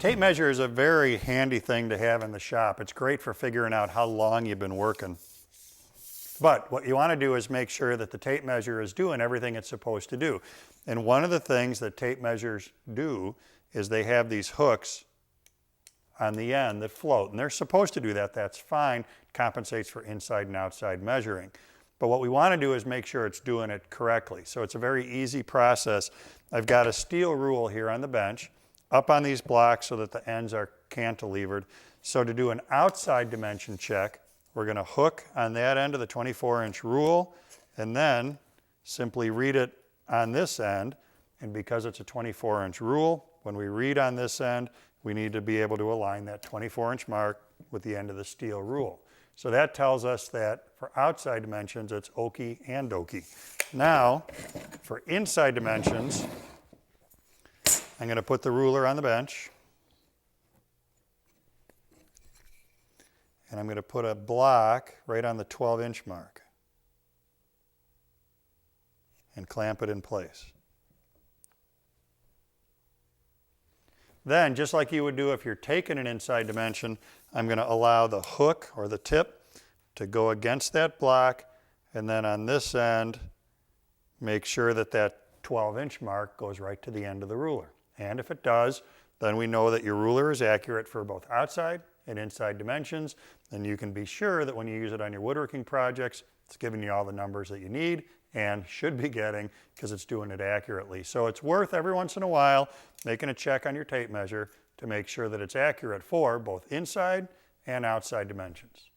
tape measure is a very handy thing to have in the shop. It's great for figuring out how long you've been working. But what you want to do is make sure that the tape measure is doing everything it's supposed to do. And one of the things that tape measures do is they have these hooks on the end that float. And they're supposed to do that. That's fine. It compensates for inside and outside measuring. But what we want to do is make sure it's doing it correctly. So it's a very easy process. I've got a steel rule here on the bench up on these blocks so that the ends are cantilevered. So to do an outside dimension check, we're going to hook on that end of the 24-inch rule and then simply read it on this end. And because it's a 24-inch rule, when we read on this end, we need to be able to align that 24-inch mark with the end of the steel rule. So that tells us that for outside dimensions, it's okie and dokie. Now, for inside dimensions, I'm going to put the ruler on the bench. And I'm going to put a block right on the 12-inch mark and clamp it in place. Then, just like you would do if you're taking an inside dimension, I'm going to allow the hook or the tip to go against that block, and then on this end, make sure that that 12-inch mark goes right to the end of the ruler. And if it does, then we know that your ruler is accurate for both outside and inside dimensions, and you can be sure that when you use it on your woodworking projects, it's giving you all the numbers that you need and should be getting because it's doing it accurately. So it's worth every once in a while making a check on your tape measure to make sure that it's accurate for both inside and outside dimensions.